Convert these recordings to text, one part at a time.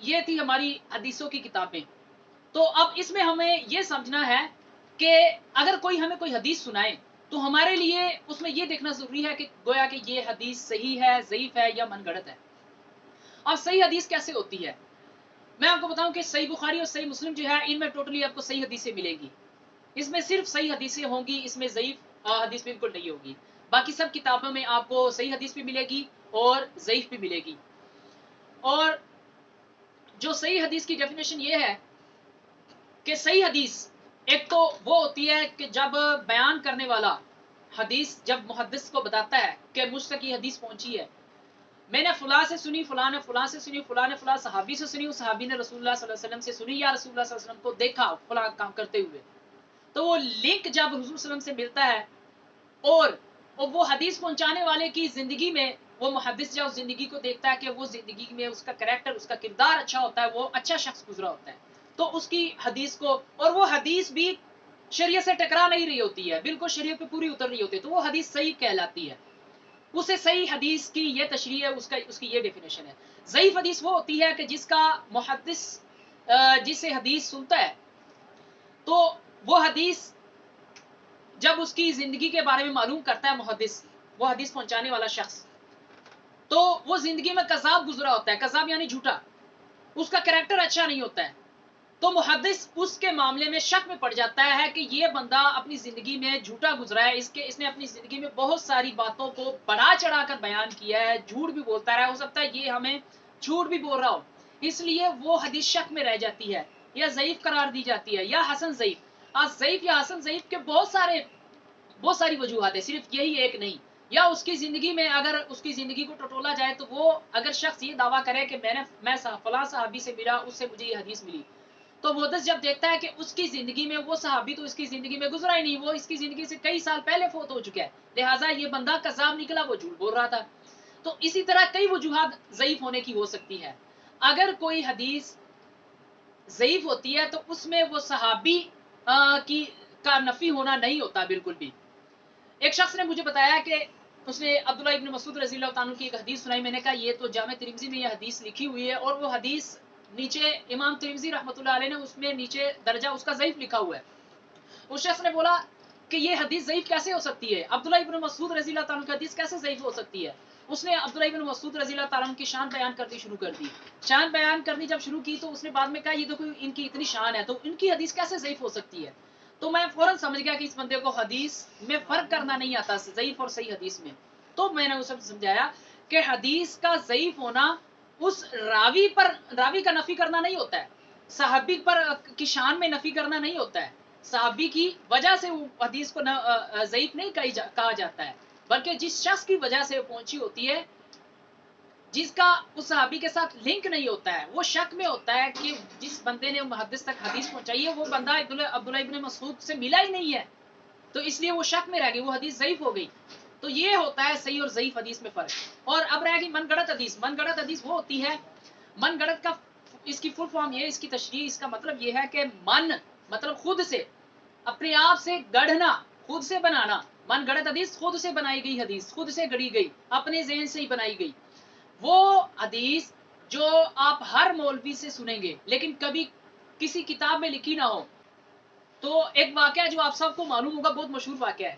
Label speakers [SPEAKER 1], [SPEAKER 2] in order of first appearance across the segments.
[SPEAKER 1] یہ تھی ہماری حدیثوں کی کتابیں. تو اب اس میں ہمیں یہ سمجھنا ہے کہ اگر کوئی ہمیں کوئی حدیث سنائے تو ہمارے لیے اس میں یہ دیکھنا ضروری ہے کہ گویا کہ یہ حدیث صحیح ہے، ضعیف ہے یا من گڑت ہے. اب صحیح حدیث کیسے ہوتی ہے؟ میں آپ کو بتاؤں کہ صحیح بخاری اور صحیح مسلم جو ہے ان میں ٹوٹلی آپ کو صحیح حدیثیں ملیں گی. اس میں صرف صحیح حدیثیں ہوں گی، اس میں ضعیف حدیث بالکل نہیں ہوگی. باقی سب کتابوں میں آپ کو صحیح حدیث بھی ملے گی اور ضعیف بھی ملے گی. اور جو صحیح حدیث کی ڈیفینیشن یہ ہے کہ صحیح حدیث ایک تو وہ ہوتی ہے کہ جب بیان کرنے والا حدیث جب محدث کو بتاتا ہے کہ مجھ تک یہ حدیث پہنچی ہے، میں نے فلاں سے سنی، فلاں نے فلاں سے سنی، فلاں نے فلاں صحابی سے سنی، اس صحابی نے رسول اللہ صلی اللہ علیہ وسلم سے سنی یا رسول اللہ صلی اللہ علیہ وسلم کو دیکھا فلاں کام کرتے ہوئے. تو وہ لنک جب حضور صلی اللہ علیہ وسلم سے ملتا ہے اور وہ حدیث پہنچانے والے کی زندگی میں وہ محدث جب زندگی کو دیکھتا ہے کہ وہ زندگی میں اس کا کریکٹر، اس کا کردار اچھا ہوتا ہے، وہ اچھا شخص گزرا ہوتا ہے، تو اس کی حدیث کو، اور وہ حدیث بھی شریعت سے ٹکرا نہیں رہی ہوتی ہے، بالکل شریعت پہ پوری اتر رہی ہوتی ہے، تو وہ حدیث صحیح کہلاتی ہے. اسے صحیح حدیث کی یہ تشریح ہے، اس کی یہ ڈیفینیشن ہے. ضعیف حدیث وہ ہوتی ہے کہ جس کا محدث جس سے حدیث سنتا ہے تو وہ حدیث جب اس کی زندگی کے بارے میں معلوم کرتا ہے محدث، وہ حدیث پہنچانے والا شخص، تو وہ زندگی میں کذاب گزرا ہوتا ہے. کذاب یعنی جھوٹا، اس کا کریکٹر اچھا نہیں ہوتا ہے، تو محدث اس کے معاملے میں شک میں پڑ جاتا ہے کہ یہ بندہ اپنی زندگی میں جھوٹا گزرا ہے، اس نے اپنی زندگی میں بہت ساری باتوں کو بڑھا چڑھا کر بیان کیا ہے، جھوٹ بھی بولتا رہا ہے، ہو سکتا ہے یہ ہمیں جھوٹ بھی بول رہا ہو، اس لیے وہ حدیث شک میں رہ جاتی ہے یا ضعیف قرار دی جاتی ہے یا حسن ضعیف. ضعیف یا حسن ضعیف کے بہت ساری وجوہات ہیں، صرف یہی ایک نہیں. یا اس کی زندگی میں اگر اس کی زندگی کو ٹٹولا جائے تو وہ اگر شخص یہ دعویٰ کرے کہ میں فلاں صحابی سے ملا، اس سے مجھے یہ حدیث ملی، تو محدث جب دیکھتا ہے کہ اس کی زندگی میں وہ صحابی تو اس کی زندگی میں گزرا ہی نہیں، وہ اس کی زندگی سے کئی سال پہلے فوت ہو چکا ہے، لہٰذا یہ بندہ کذاب نکلا، وہ جھوٹ بول رہا تھا. تو اسی طرح کئی وجوہات ضعیف ہونے کی ہو سکتی ہے. اگر کوئی حدیث ضعیف ہوتی ہے تو اس میں وہ صحابی کا نفی ہونا نہیں ہوتا بالکل بھی. ایک شخص نے مجھے بتایا کہ اس نے عبداللہ ابن مسعود رضی اللہ عنہ کی ایک حدیث سنائی. میں نے کہا یہ تو جامع ترمذی میں یہ حدیث لکھی ہوئی ہے، اور وہ حدیث نیچے امام ترمذی رحمۃ اللہ علیہ نے اس میں نیچے درجہ اس کا ضعیف لکھا ہوا ہے. اس شخص نے بولا کہ یہ حدیث ضعیف کیسے ہو سکتی ہے، عبداللہ ابن مسعود رضی اللہ عنہ کی حدیث کیسے ضعیف ہو سکتی ہے. اس نے عبداللہ ابن مسعود رضی اللہ عنہ کی شان بیان کرنی شروع کر دی. شان بیان کرنی جب شروع کی تو اس نے بعد میں کہا یہ دیکھو ان کی اتنی شان ہے تو ان کی حدیث کیسے ضعیف ہو سکتی ہے. تو میں فوراً سمجھ گیا کہ اس بندے کو حدیث میں فرق کرنا نہیں آتا ضعیف اور صحیح حدیث میں. تو میں نے اسے سمجھایا کہ حدیث کا ضعیف ہونا اس راوی کا نفی کرنا نہیں ہوتا ہے، صحابی پر کی شان میں نفی کرنا نہیں ہوتا ہے، صحابی کی وجہ سے وہ حدیث کو ضعیف نہیں کہا جاتا ہے، بلکہ جس شخص کی وجہ سے پہنچی ہوتی ہے، جس کا اس صحابی کے ساتھ لنک نہیں ہوتا ہے، وہ شک میں ہوتا ہے کہ جس بندے نے محدث تک حدیث پہنچائی ہے وہ بندہ عبداللہ ابن مسعود سے ملا ہی نہیں ہے، تو اس لیے وہ شک میں رہ گئی، وہ حدیث ضعیف ہو گئی. تو یہ ہوتا ہے صحیح اور ضعیف حدیث میں فرق. اور اب رہ گئی من گڑت حدیث. من گڑت حدیث وہ ہوتی ہے، من گڑت کا اس کی فل فارم یہ، اس کی تشریح، اس کا مطلب یہ ہے کہ من مطلب خود سے، اپنے آپ سے گڑھنا، خود سے بنانا. من گڑت حدیث خود سے بنائی گئی حدیث، خود سے گڑھی گئی، اپنے ذہن سے ہی بنائی گئی. وہ حدیث جو آپ ہر مولوی سے سنیں گے لیکن کبھی کسی کتاب میں لکھی نہ ہو. تو ایک واقعہ جو آپ سب کو معلوم ہوگا، بہت مشہور واقعہ ہے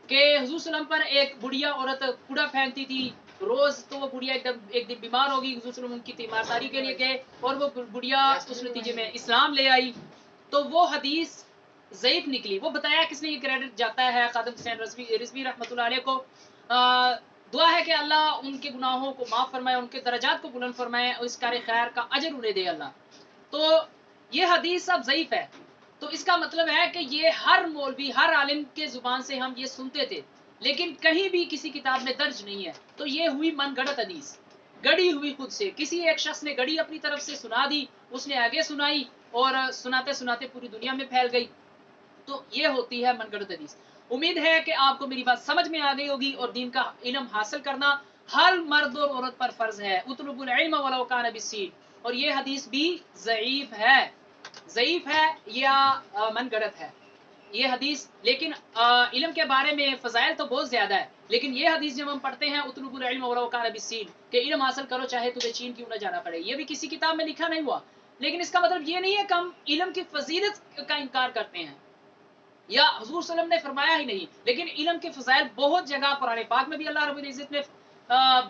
[SPEAKER 1] کہ حضور صلی اللہ علیہ وسلم پر ایک بڑھیا عورت کوڑا پھینکتی تھی روز، تو وہ بڑھیا ایک دن بیمار ہوگی، حضور صلی اللہ علیہ وسلم ان کی تیمارداری کے لیے گئے اور وہ بڑھیا اس نتیجے میں اسلام لے آئی. تو وہ حدیث ضعیف نکلی. وہ بتایا کس نے یہ کریڈٹ جاتا ہے خادم حسین رضوی رحمۃ اللہ علیہ کو. دعا ہے کہ اللہ ان کے گناہوں کو معاف فرمائے، ان کے درجات کو بلند فرمائے اور اس کار خیر کا اجر انہیں دے اللہ. تو یہ حدیث اب ضعیف ہے. تو اس کا مطلب ہے کہ یہ ہر مولوی، ہر عالم کے زبان سے ہم یہ سنتے تھے لیکن کہیں بھی کسی کتاب میں درج نہیں ہے. تو یہ ہوئی من گڑت حدیث، گڑی ہوئی خود سے. کسی ایک شخص نے گڑی اپنی طرف سے سنا دی، اس نے آگے سنائی اور سناتے سناتے پوری دنیا میں پھیل گئی. تو یہ ہوتی ہے من گڑت حدیث. امید ہے کہ آپ کو میری بات سمجھ میں آ گئی ہوگی، اور دین کا علم حاصل کرنا ہر مرد اور عورت پر فرض ہے. اطلب العلم ولو کان بالسین. اور یہ حدیث بھی ضعیف ہے یا من گڑت ہے. یہ حدیث لیکن علم کے بارے میں فضائل تو بہت زیادہ ہے، لیکن یہ حدیث جب ہم پڑھتے ہیں اطلب العلم ولو کان بالسین، کہ علم حاصل کرو چاہے تمہیں چین کیوں نہ جانا پڑے، یہ بھی کسی کتاب میں لکھا نہیں ہوا، لیکن اس کا مطلب یہ نہیں ہے کہ ہم علم کی فضیلت کا انکار کرتے ہیں، یا حضور صلی اللہ علیہ وسلم نے فرمایا ہی نہیں، لیکن علم کے فضائل بہت جگہ قرآن پاک میں بھی اللہ رب العزت نے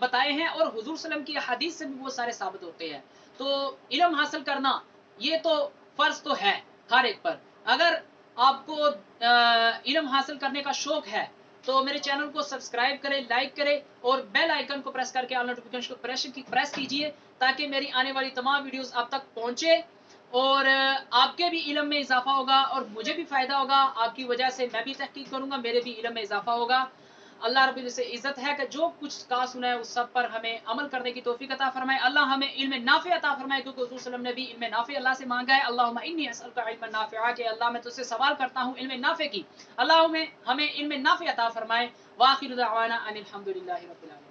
[SPEAKER 1] بتائے ہیں، اور حضور صلی اللہ علیہ وسلم کی حدیث سے بھی وہ سارے ثابت ہوتے ہیں۔ تو علم حاصل کرنا یہ تو فرض تو ہے ہر ایک پر۔ اگر آپ کو علم حاصل کرنے کا شوق ہے تو میرے چینل کو سبسکرائب کریں، لائک کریں، اور بیل آئیکن کو پریس کر کے آل نوٹیفیکیشن کو پریس کیجئے، تاکہ میری آنے والی تمام ویڈیوز آپ تک پہنچے، اور آپ کے بھی علم میں اضافہ ہوگا، اور مجھے بھی فائدہ ہوگا، آپ کی وجہ سے میں بھی تحقیق کروں گا، میرے بھی علم میں اضافہ ہوگا۔ اللہ رب العزت سے عزت ہے کہ جو کچھ کہا سنا ہے اس سب پر ہمیں عمل کرنے کی توفیق عطا فرمائے۔ اللہ ہمیں علم نافع عطا فرمائے، کیونکہ حضور صلی اللہ علیہ وسلم نے بھی علم نافع اللہ سے مانگا ہے۔ اللہم انی اسألک علما نافعا، کہ اللہ میں تجھ سے سوال کرتا ہوں علم نافع کی، اللہ ہمیں علم نافع عطا فرمائے۔ وآخر دعوانا ان الحمد للہ رب العالمین۔